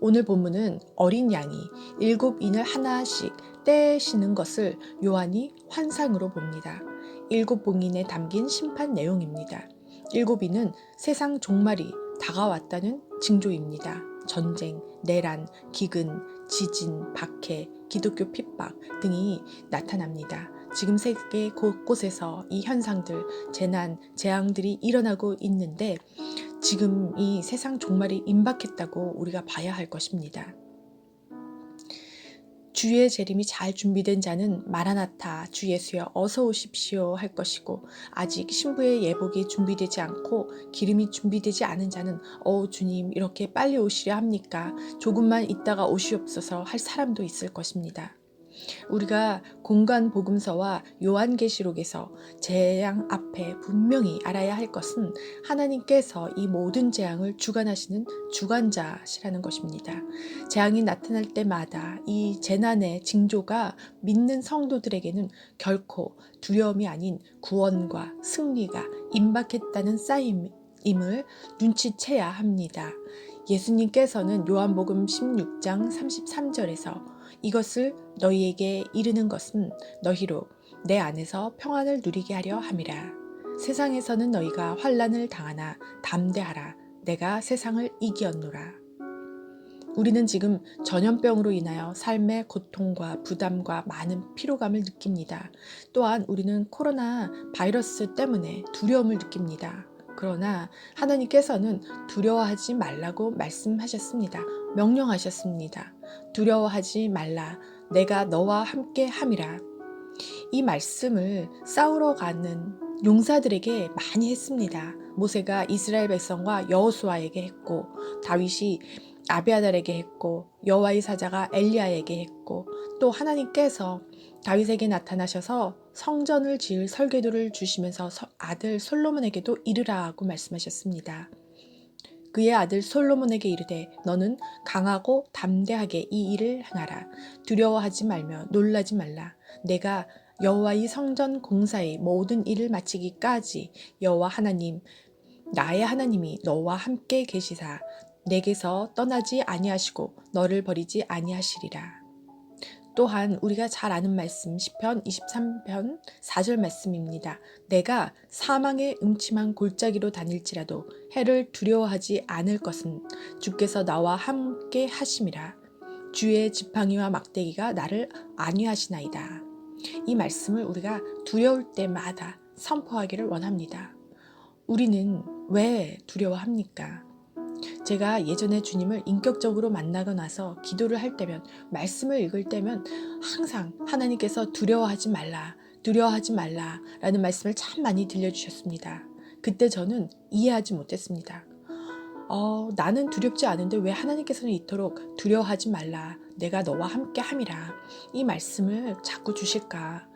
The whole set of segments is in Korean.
오늘 본문은 어린 양이 7인을 하나씩 떼시는 것을 요한이 환상으로 봅니다. 7봉인에 담긴 심판 내용입니다. 7인은 세상 종말이 다가왔다는 징조입니다. 전쟁, 내란, 기근, 지진, 박해, 기독교 핍박 등이 나타납니다. 지금 세계 곳곳에서 이 현상들, 재난, 재앙들이 일어나고 있는데 지금 이 세상 종말이 임박했다고 우리가 봐야 할 것입니다. 주의 재림이 잘 준비된 자는 마라나타 주 예수여 어서 오십시오 할 것이고, 아직 신부의 예복이 준비되지 않고 기름이 준비되지 않은 자는 주님 이렇게 빨리 오시려 합니까? 조금만 있다가 오시옵소서 할 사람도 있을 것입니다. 우리가 공간 복음서와 요한계시록에서 재앙 앞에 분명히 알아야 할 것은 하나님께서 이 모든 재앙을 주관하시는 주관자시라는 것입니다. 재앙이 나타날 때마다 이 재난의 징조가 믿는 성도들에게는 결코 두려움이 아닌 구원과 승리가 임박했다는 사인임을 눈치채야 합니다. 예수님께서는 요한복음 16장 33절에서 이것을 너희에게 이르는 것은 너희로 내 안에서 평안을 누리게 하려 함이라. 세상에서는 너희가 환난을 당하나 담대하라. 내가 세상을 이기었노라. 우리는 지금 전염병으로 인하여 삶의 고통과 부담과 많은 피로감을 느낍니다. 또한 우리는 코로나 바이러스 때문에 두려움을 느낍니다. 그러나 하나님께서는 두려워하지 말라고 말씀하셨습니다. 명령하셨습니다. 두려워하지 말라. 내가 너와 함께 함이라. 이 말씀을 싸우러 가는 용사들에게 많이 했습니다. 모세가 이스라엘 백성과 여호수아에게 했고, 다윗이 아비아달에게 했고, 여호와의 사자가 엘리야에게 했고, 또 하나님께서 다윗에게 나타나셔서 성전을 지을 설계도를 주시면서 아들 솔로몬에게도 이르라고 말씀하셨습니다. 그의 아들 솔로몬에게 이르되 너는 강하고 담대하게 이 일을 행하라. 두려워하지 말며 놀라지 말라. 내가 여호와의 성전 공사의 모든 일을 마치기까지 여호와 하나님 나의 하나님이 너와 함께 계시사 내게서 떠나지 아니하시고 너를 버리지 아니하시리라. 또한 우리가 잘 아는 말씀 시편 23편 4절 말씀입니다. 내가 사망의 음침한 골짜기로 다닐지라도 해를 두려워하지 않을 것은 주께서 나와 함께 하심이라. 주의 지팡이와 막대기가 나를 안위하시나이다. 이 말씀을 우리가 두려울 때마다 선포하기를 원합니다. 우리는 왜 두려워합니까? 제가 예전에 주님을 인격적으로 만나고 나서 기도를 할 때면, 말씀을 읽을 때면 항상 하나님께서 두려워하지 말라, 두려워하지 말라 라는 말씀을 참 많이 들려주셨습니다. 그때 저는 이해하지 못했습니다. 나는 두렵지 않은데 왜 하나님께서는 이토록 두려워하지 말라, 내가 너와 함께 함이라 이 말씀을 자꾸 주실까?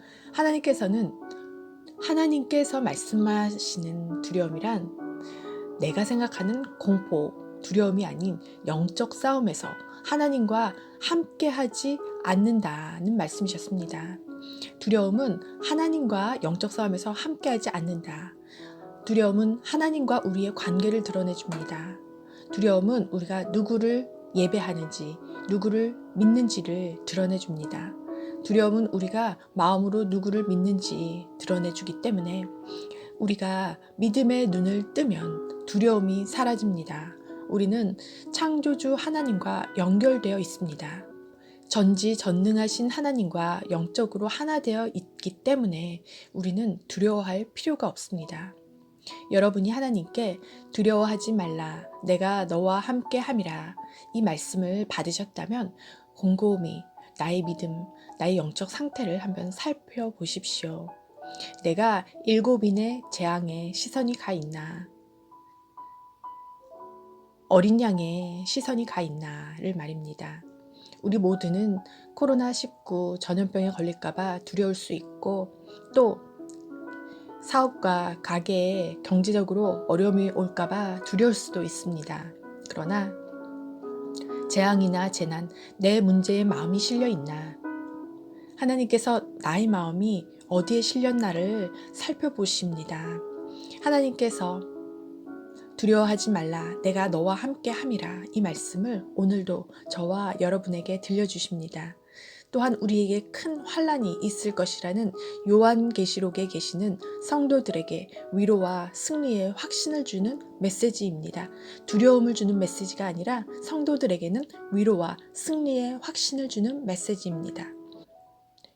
하나님께서 말씀하시는 두려움이란 내가 생각하는 공포, 두려움이 아닌 영적 싸움에서 하나님과 함께하지 않는다는 말씀이셨습니다. 두려움은 하나님과 영적 싸움에서 함께하지 않는다. 두려움은 하나님과 우리의 관계를 드러내줍니다. 두려움은 우리가 누구를 예배하는지, 누구를 믿는지를 드러내줍니다. 두려움은 우리가 마음으로 누구를 믿는지 드러내주기 때문에 우리가 믿음의 눈을 뜨면 두려움이 사라집니다. 우리는 창조주 하나님과 연결되어 있습니다. 전지전능하신 하나님과 영적으로 하나 되어 있기 때문에 우리는 두려워할 필요가 없습니다. 여러분이 하나님께 두려워하지 말라, 내가 너와 함께 함이라 이 말씀을 받으셨다면 곰곰이 나의 믿음, 나의 영적 상태를 한번 살펴보십시오. 내가 7인의 재앙에 시선이 가 있나? 어린 양의 시선이 가 있나를 말입니다. 우리 모두는 코로나19 전염병에 걸릴까봐 두려울 수 있고, 또 사업과 가게에 경제적으로 어려움이 올까봐 두려울 수도 있습니다. 그러나 재앙이나 재난, 내 문제에 마음이 실려 있나? 하나님께서 나의 마음이 어디에 실렸나를 살펴보십니다. 하나님께서 두려워하지 말라. 내가 너와 함께 함이라. 이 말씀을 오늘도 저와 여러분에게 들려주십니다. 또한 우리에게 큰 환난이 있을 것이라는 요한계시록에 계시는 성도들에게 위로와 승리의 확신을 주는 메시지입니다. 두려움을 주는 메시지가 아니라 성도들에게는 위로와 승리의 확신을 주는 메시지입니다.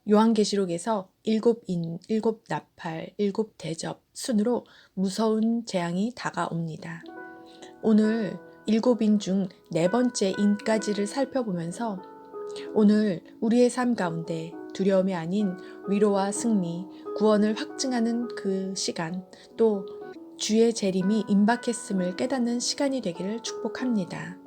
요한계시록에서 7인, 7나팔, 7대접 순으로 무서운 재앙이 다가옵니다. 오늘 7인 중 4번째 인까지를 살펴보면서 오늘 우리의 삶 가운데 두려움이 아닌 위로와 승리, 구원을 확증하는 그 시간, 또 주의 재림이 임박했음을 깨닫는 시간이 되기를 축복합니다.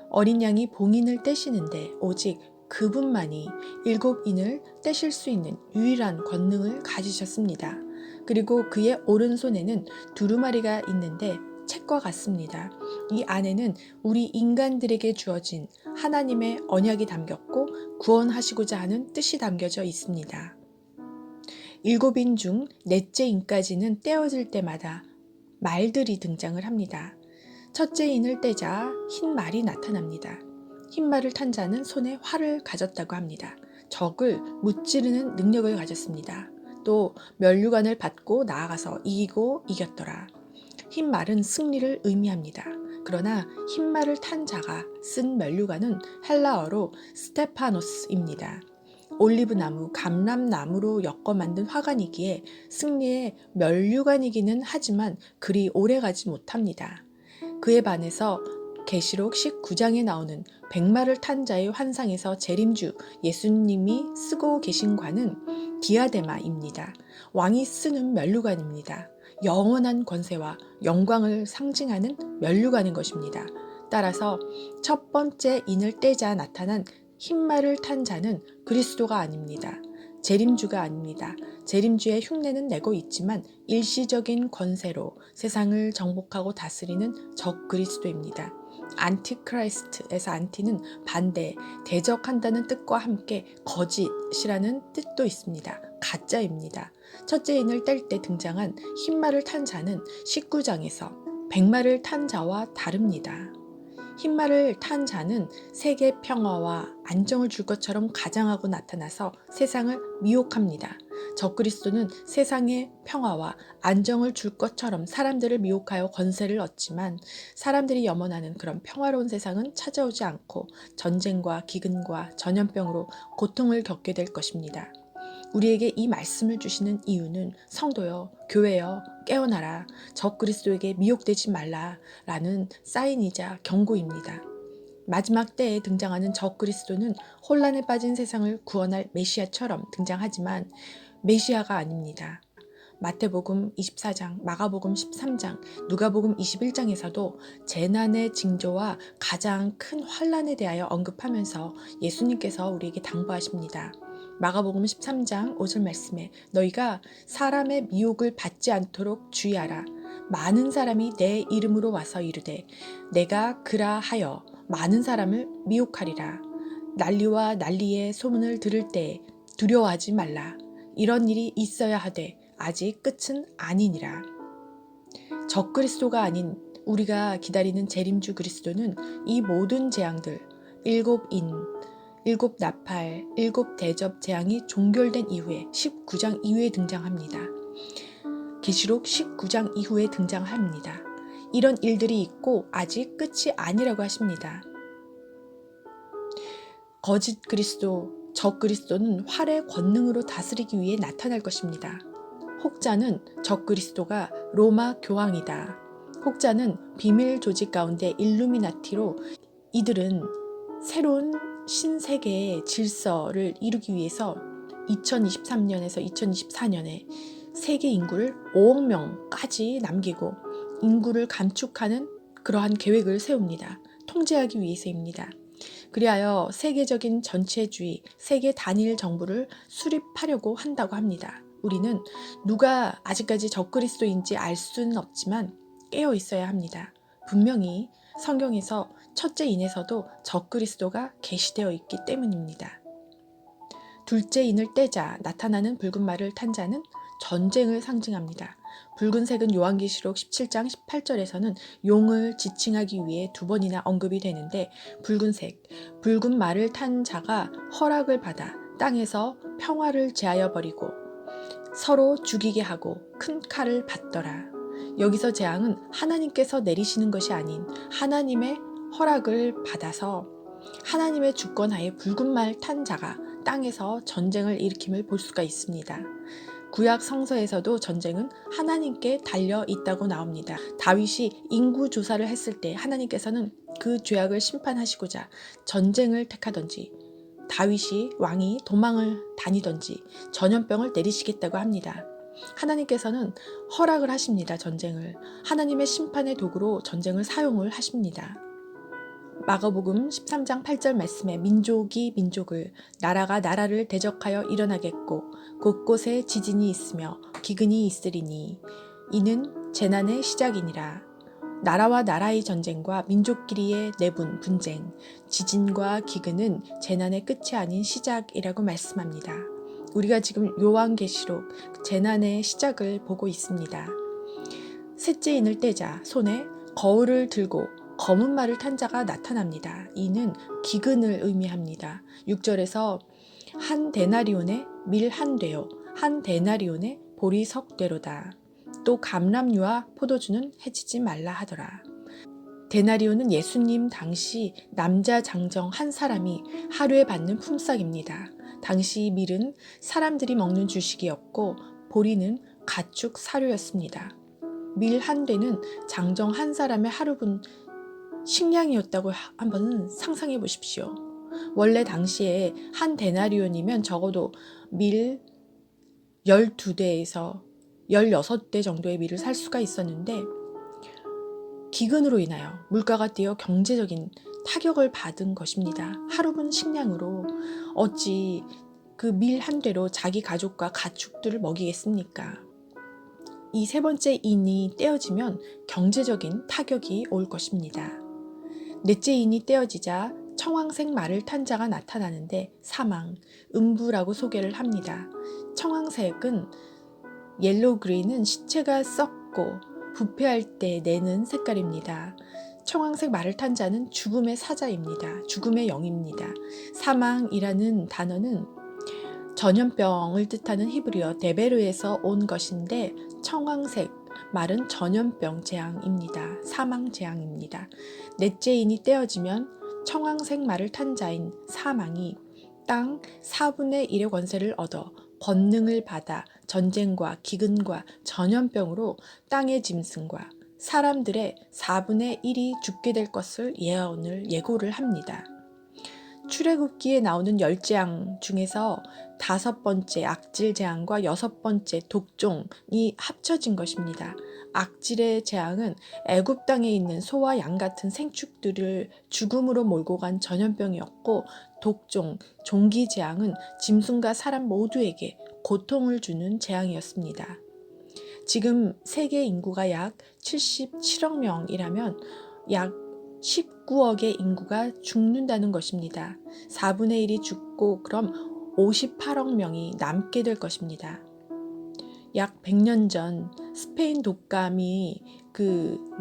어린 양이 봉인을 떼시는데 오직 그분만이 7인을 떼실 수 있는 유일한 권능을 가지셨습니다. 그리고 그의 오른손에는 두루마리가 있는데 책과 같습니다. 이 안에는 우리 인간들에게 주어진 하나님의 언약이 담겼고 구원하시고자 하는 뜻이 담겨져 있습니다. 7인 중 넷째 인까지는 떼어질 때마다 말들이 등장을 합니다. 첫째 인을 떼자 흰 말이 나타납니다. 흰 말을 탄 자는 손에 활을 가졌다고 합니다. 적을 무찌르는 능력을 가졌습니다. 또 면류관을 받고 나아가서 이기고 이겼더라. 흰 말은 승리를 의미합니다. 그러나 흰 말을 탄 자가 쓴 면류관은 헬라어로 스테파노스입니다. 올리브나무, 감람나무로 엮어 만든 화관이기에 승리의 면류관이기는 하지만 그리 오래가지 못합니다. 그에 반해서 계시록 19장에 나오는 백마를 탄 자의 환상에서 재림주 예수님이 쓰고 계신 관은 디아데마입니다. 왕이 쓰는 면류관입니다. 영원한 권세와 영광을 상징하는 면류관인 것입니다. 따라서 첫 번째 인을 떼자 나타난 흰말을 탄 자는 그리스도가 아닙니다. 재림주가 아닙니다. 재림주의 흉내는 내고 있지만 일시적인 권세로 세상을 정복하고 다스리는 적 그리스도입니다. 안티크라이스트에서 안티는 반대, 대적한다는 뜻과 함께 거짓이라는 뜻도 있습니다. 가짜입니다. 첫째 인을 뗄 때 등장한 흰말을 탄 자는 19장에서 백말을 탄 자와 다릅니다. 흰말을 탄 자는 세계 평화와 안정을 줄 것처럼 가장하고 나타나서 세상을 미혹합니다. 적그리스도는 세상의 평화와 안정을 줄 것처럼 사람들을 미혹하여 권세를 얻지만 사람들이 염원하는 그런 평화로운 세상은 찾아오지 않고 전쟁과 기근과 전염병으로 고통을 겪게 될 것입니다. 우리에게 이 말씀을 주시는 이유는 성도여, 교회여, 깨어나라, 적그리스도에게 미혹되지 말라라는 사인이자 경고입니다. 마지막 때에 등장하는 적그리스도는 혼란에 빠진 세상을 구원할 메시아처럼 등장하지만 메시아가 아닙니다. 마태복음 24장, 마가복음 13장, 누가복음 21장에서도 재난의 징조와 가장 큰 환란에 대하여 언급하면서 예수님께서 우리에게 당부하십니다. 마가복음 13장 5절 말씀에 너희가 사람의 미혹을 받지 않도록 주의하라. 많은 사람이 내 이름으로 와서 이르되 내가 그라 하여 많은 사람을 미혹하리라. 난리와 난리의 소문을 들을 때에 두려워하지 말라. 이런 일이 있어야 하되 아직 끝은 아니니라. 적그리스도가 아닌 우리가 기다리는 재림주 그리스도는 이 모든 재앙들, 7인, 7나팔, 7대접 재앙이 종결된 이후에 19장 이후에 등장합니다. 계시록 19장 이후에 등장합니다. 이런 일들이 있고 아직 끝이 아니라고 하십니다. 거짓 그리스도, 적 그리스도는 활의 권능으로 다스리기 위해 나타날 것입니다. 혹자는 적 그리스도가 로마 교황이다. 혹자는 비밀 조직 가운데 일루미나티로 이들은 새로운 신세계의 질서를 이루기 위해서 2023년에서 2024년에 세계 인구를 5억 명까지 남기고 인구를 감축하는 그러한 계획을 세웁니다. 통제하기 위해서입니다. 그리하여 세계적인 전체주의, 세계 단일 정부를 수립하려고 한다고 합니다. 우리는 누가 아직까지 적그리스도인지 알 수는 없지만 깨어 있어야 합니다. 분명히 성경에서 첫째 인에서도 적그리스도가 계시되어 있기 때문입니다. 둘째 인을 떼자 나타나는 붉은 말을 탄 자는 전쟁을 상징합니다. 붉은색은 요한계시록 17장 18절에서는 용을 지칭하기 위해 2번이나 언급이 되는데 붉은색, 붉은 말을 탄 자가 허락을 받아 땅에서 평화를 제하여 버리고 서로 죽이게 하고 큰 칼을 받더라. 여기서 재앙은 하나님께서 내리시는 것이 아닌 하나님의 허락을 받아서 하나님의 주권하에 붉은 말 탄 자가 땅에서 전쟁을 일으킴을 볼 수가 있습니다. 구약 성서에서도 전쟁은 하나님께 달려 있다고 나옵니다. 다윗이 인구 조사를 했을 때 하나님께서는 그 죄악을 심판하시고자 전쟁을 택하던지 다윗이 왕이 도망을 다니던지 전염병을 내리시겠다고 합니다. 하나님께서는 허락을 하십니다. 전쟁을. 하나님의 심판의 도구로 전쟁을 사용을 하십니다. 마가복음 13장 8절 말씀에 민족이 민족을 나라가 나라를 대적하여 일어나겠고 곳곳에 지진이 있으며 기근이 있으리니 이는 재난의 시작이니라. 나라와 나라의 전쟁과 민족끼리의 내분, 분쟁, 지진과 기근은 재난의 끝이 아닌 시작이라고 말씀합니다. 우리가 지금 요한계시록 재난의 시작을 보고 있습니다. 셋째 인을 떼자 손에 거울을 들고 검은 말을 탄 자가 나타납니다. 이는 기근을 의미합니다. 6절에서 한 데나리온에 밀 한 되요 한 데나리온에 보리 석 되로다. 또 감람류와 포도주는 해치지 말라 하더라. 데나리온은 예수님 당시 남자 장정 한 사람이 하루에 받는 품삯입니다. 당시 밀은 사람들이 먹는 주식이었고 보리는 가축 사료였습니다. 밀 한 되는 장정 한 사람의 하루분 식량이었다고 한번 상상해 보십시오. 원래 당시에 한 데나리온이면 적어도 밀 12대에서 16대 정도의 밀을 살 수가 있었는데 기근으로 인하여 물가가 뛰어 경제적인 타격을 받은 것입니다. 하루분 식량으로 어찌 그 밀 한 대로 자기 가족과 가축들을 먹이겠습니까? 이 세 번째 인이 떼어지면 경제적인 타격이 올 것입니다. 넷째 인이 떼어지자 청황색 말을 탄 자가 나타나는데 사망, 음부라고 소개를 합니다. 청황색은 옐로우 그린은 시체가 썩고 부패할 때 내는 색깔입니다. 청황색 말을 탄 자는 죽음의 사자입니다. 죽음의 영입니다. 사망이라는 단어는 전염병을 뜻하는 히브리어 데베르에서 온 것인데 청황색 말은 전염병 재앙입니다. 사망 재앙입니다. 넷째 인이 떼어지면 청황색 말을 탄 자인 사망이 땅 4분의 1의 권세를 얻어 권능을 받아 전쟁과 기근과 전염병으로 땅의 짐승과 사람들의 4분의 1이 죽게 될 것을 예고를 합니다. 출애굽기에 나오는 10재앙 중에서 5번째 악질 재앙과 6번째 독종이 합쳐진 것입니다. 악질의 재앙은 애굽 땅에 있는 소와 양 같은 생축들을 죽음으로 몰고 간 전염병이었고 독종, 종기 재앙은 짐승과 사람 모두에게 고통을 주는 재앙이었습니다. 지금 세계 인구가 약 77억 명이라면 약 19억의 인구가 죽는다는 것입니다. 4분의 1이 죽고 그럼 58억 명이 남게 될 것입니다. 약 100년 전 스페인 독감이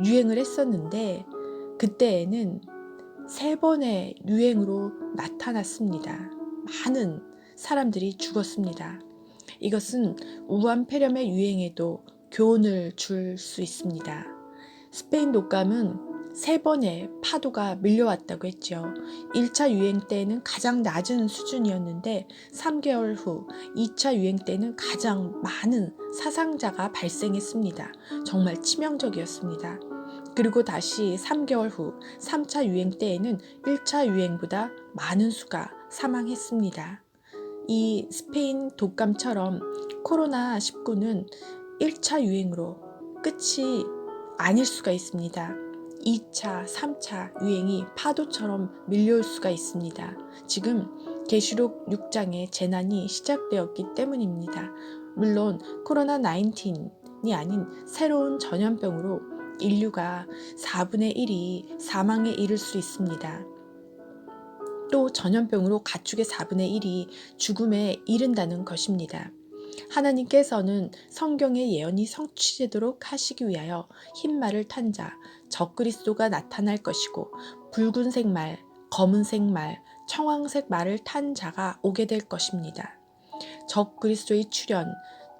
유행을 했었는데 그때에는 3번의 유행으로 나타났습니다. 많은 사람들이 죽었습니다. 이것은 우한 폐렴의 유행에도 교훈을 줄 수 있습니다. 스페인 독감은 3번의 파도가 밀려왔다고 했죠. 1차 유행 때는 가장 낮은 수준이었는데 3개월 후 2차 유행 때는 가장 많은 사상자가 발생했습니다. 정말 치명적이었습니다. 그리고 다시 3개월 후 3차 유행 때에는 1차 유행보다 많은 수가 사망했습니다. 이 스페인 독감처럼 코로나19는 1차 유행으로 끝이 아닐 수가 있습니다. 2차, 3차 유행이 파도처럼 밀려올 수가 있습니다. 지금 계시록 6장의 재난이 시작되었기 때문입니다. 물론 코로나19이 아닌 새로운 전염병으로 인류가 4분의 1이 사망에 이를 수 있습니다. 또 전염병으로 가축의 4분의 1이 죽음에 이른다는 것입니다. 하나님께서는 성경의 예언이 성취되도록 하시기 위하여 흰 말을 탄 자, 적그리스도가 나타날 것이고 붉은색 말, 검은색 말, 청황색 말을 탄 자가 오게 될 것입니다. 적그리스도의 출현,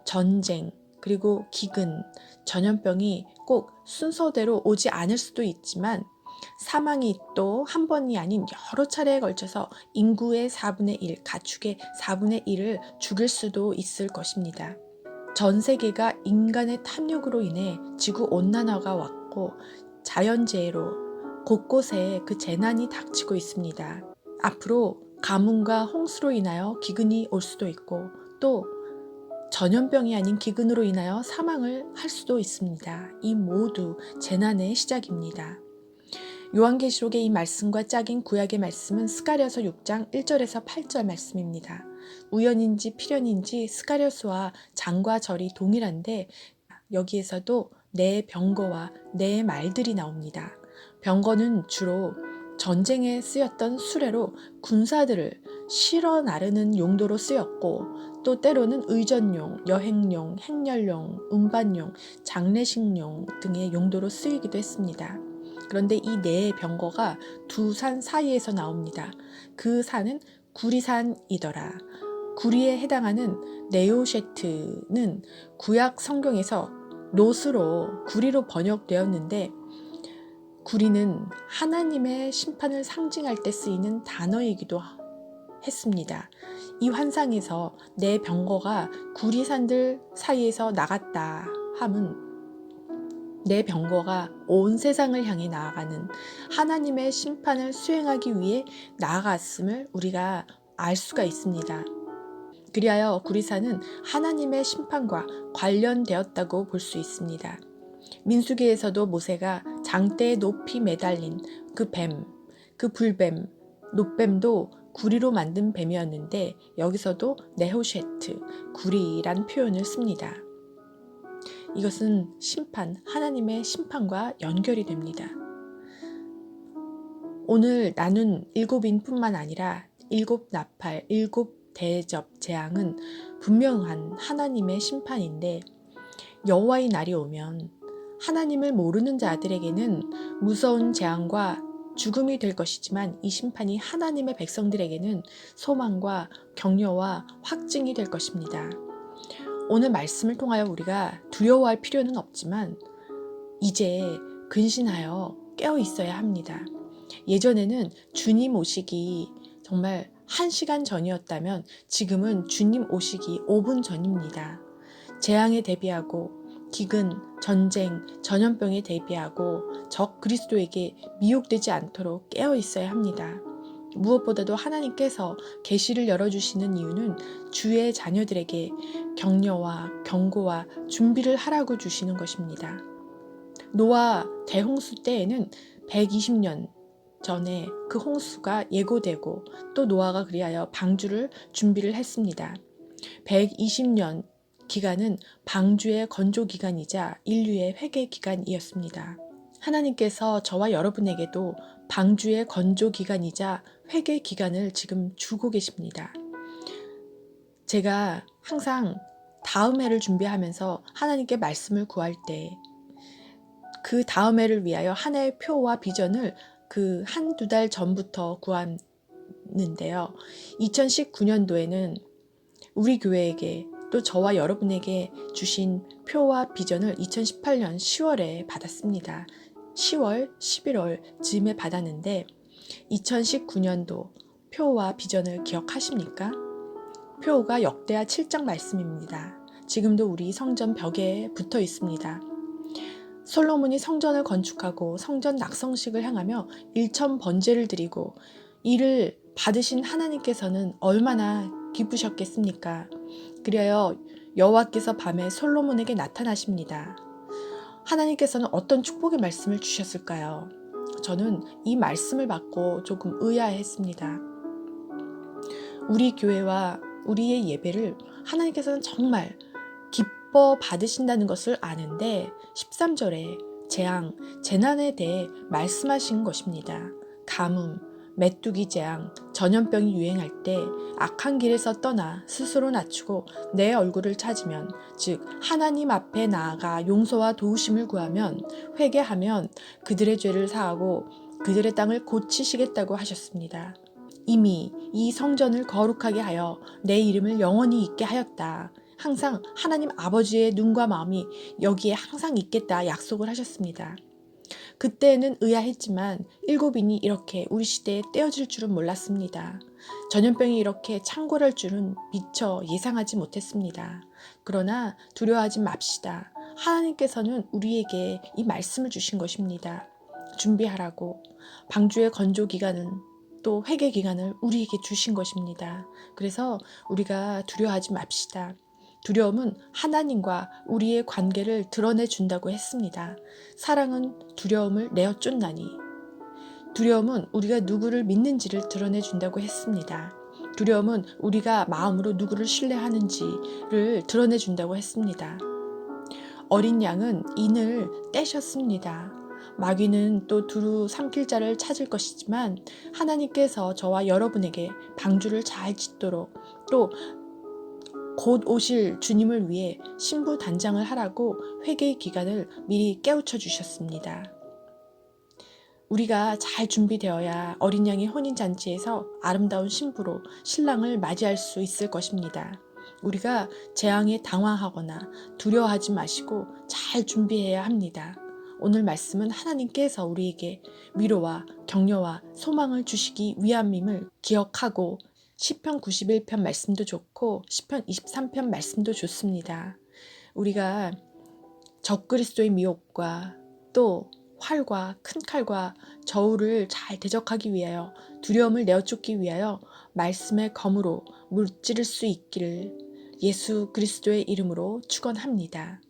전쟁, 그리고 기근, 전염병이 꼭 순서대로 오지 않을 수도 있지만 사망이 또 한 번이 아닌 여러 차례에 걸쳐서 인구의 4분의 1, 가축의 4분의 1을 죽일 수도 있을 것입니다. 전 세계가 인간의 탐욕으로 인해 지구 온난화가 왔고 자연재해로 곳곳에 그 재난이 닥치고 있습니다. 앞으로 가뭄과 홍수로 인하여 기근이 올 수도 있고 또 전염병이 아닌 기근으로 인하여 사망을 할 수도 있습니다. 이 모두 재난의 시작입니다. 요한계시록의 이 말씀과 짝인 구약의 말씀은 스가랴서 6장 1절에서 8절 말씀입니다. 우연인지 필연인지 스가랴서와 장과 절이 동일한데 여기에서도 내 병거와 내 말들이 나옵니다. 병거는 주로 전쟁에 쓰였던 수레로 군사들을 실어 나르는 용도로 쓰였고 또 때로는 의전용, 여행용, 행렬용, 운반용, 장례식용 등의 용도로 쓰이기도 했습니다. 그런데 이 네 병거가 두 산 사이에서 나옵니다. 그 산은 구리산이더라. 구리에 해당하는 네오쉐트는 구약 성경에서 롯으로 구리로 번역되었는데 구리는 하나님의 심판을 상징할 때 쓰이는 단어이기도 했습니다. 이 환상에서 내 병거가 구리산들 사이에서 나갔다 함은 내 병거가 온 세상을 향해 나아가는 하나님의 심판을 수행하기 위해 나아갔음을 우리가 알 수가 있습니다. 그리하여 구리산은 하나님의 심판과 관련되었다고 볼 수 있습니다. 민수기에서도 모세가 장대에 높이 매달린 그 뱀, 그 불뱀, 놋뱀도 구리로 만든 뱀이었는데 여기서도 네호쉐트, 구리란 표현을 씁니다. 이것은 심판, 하나님의 심판과 연결이 됩니다. 오늘 나눈 7인뿐만 아니라 7나팔, 7대접 재앙은 분명한 하나님의 심판인데 여호와의 날이 오면 하나님을 모르는 자들에게는 무서운 재앙과 죽음이 될 것이지만 이 심판이 하나님의 백성들에게는 소망과 격려와 확증이 될 것입니다. 오늘 말씀을 통하여 우리가 두려워할 필요는 없지만 이제 근신하여 깨어 있어야 합니다. 예전에는 주님 오시기 정말 1시간 전이었다면 지금은 주님 오시기 5분 전입니다. 재앙에 대비하고 기근, 전쟁, 전염병에 대비하고 적 그리스도에게 미혹되지 않도록 깨어 있어야 합니다. 무엇보다도 하나님께서 계시를 열어주시는 이유는 주의 자녀들에게 격려와 경고와 준비를 하라고 주시는 것입니다. 노아 대홍수 때에는 120년 전에 그 홍수가 예고되고 또 노아가 그리하여 방주를 준비를 했습니다. 120년 기간은 방주의 건조 기간이자 인류의 회개 기간이었습니다. 하나님께서 저와 여러분에게도 방주의 건조 기간이자 회개 기간을 지금 주고 계십니다. 제가 항상 다음 해를 준비하면서 하나님께 말씀을 구할 때 그 다음 해를 위하여 한 해의 표와 비전을 그 한두 달 전부터 구하는데요. 2019년도에는 우리 교회에게 또 저와 여러분에게 주신 표와 비전을 2018년 10월에 받았습니다. 10월, 11월 즈음에 받았는데 2019년도 표와 비전을 기억하십니까? 표가 역대하 7장 말씀입니다. 지금도 우리 성전 벽에 붙어 있습니다. 솔로몬이 성전을 건축하고 성전 낙성식을 향하며 일천 번제를 드리고 이를 받으신 하나님께서는 얼마나 기쁘셨겠습니까? 그리하여 여호와께서 밤에 솔로몬에게 나타나십니다. 하나님께서는 어떤 축복의 말씀을 주셨을까요? 저는 이 말씀을 받고 조금 의아했습니다. 우리 교회와 우리의 예배를 하나님께서는 정말 기뻐 받으신다는 것을 아는데 13절에 재앙, 재난에 대해 말씀하신 것입니다. 가뭄, 메뚜기 재앙, 전염병이 유행할 때 악한 길에서 떠나 스스로 낮추고 내 얼굴을 찾으면, 즉 하나님 앞에 나아가 용서와 도우심을 구하면, 회개하면 그들의 죄를 사하고 그들의 땅을 고치시겠다고 하셨습니다. 이미 이 성전을 거룩하게 하여 내 이름을 영원히 있게 하였다. 항상 하나님 아버지의 눈과 마음이 여기에 항상 있겠다 약속을 하셨습니다. 그때는 의아했지만 일곱인이 이렇게 우리 시대에 떼어질 줄은 몰랐습니다. 전염병이 이렇게 창궐할 줄은 미처 예상하지 못했습니다. 그러나 두려워하지 맙시다. 하나님께서는 우리에게 이 말씀을 주신 것입니다. 준비하라고. 방주의 건조 기간은 또 회개 기간을 우리에게 주신 것입니다. 그래서 우리가 두려워하지 맙시다. 두려움은 하나님과 우리의 관계를 드러내 준다고 했습니다. 사랑은 두려움을 내어 쫓나니. 두려움은 우리가 누구를 믿는지를 드러내 준다고 했습니다. 두려움은 우리가 마음으로 누구를 신뢰하는지를 드러내 준다고 했습니다. 어린 양은 인을 떼셨습니다. 마귀는 또 두루 삼킬 자를 찾을 것이지만 하나님께서 저와 여러분에게 방주를 잘 짓도록, 또 곧 오실 주님을 위해 신부 단장을 하라고 회개의 기간을 미리 깨우쳐 주셨습니다. 우리가 잘 준비되어야 어린 양의 혼인잔치에서 아름다운 신부로 신랑을 맞이할 수 있을 것입니다. 우리가 재앙에 당황하거나 두려워하지 마시고 잘 준비해야 합니다. 오늘 말씀은 하나님께서 우리에게 위로와 격려와 소망을 주시기 위함임을 기억하고, 시편 91편 말씀도 좋고 시편 23편 말씀도 좋습니다. 우리가 적그리스도의 미혹과 또 활과 큰 칼과 저울을 잘 대적하기 위하여, 두려움을 내어쫓기 위하여 말씀의 검으로 물찌를 수 있기를 예수 그리스도의 이름으로 축원합니다.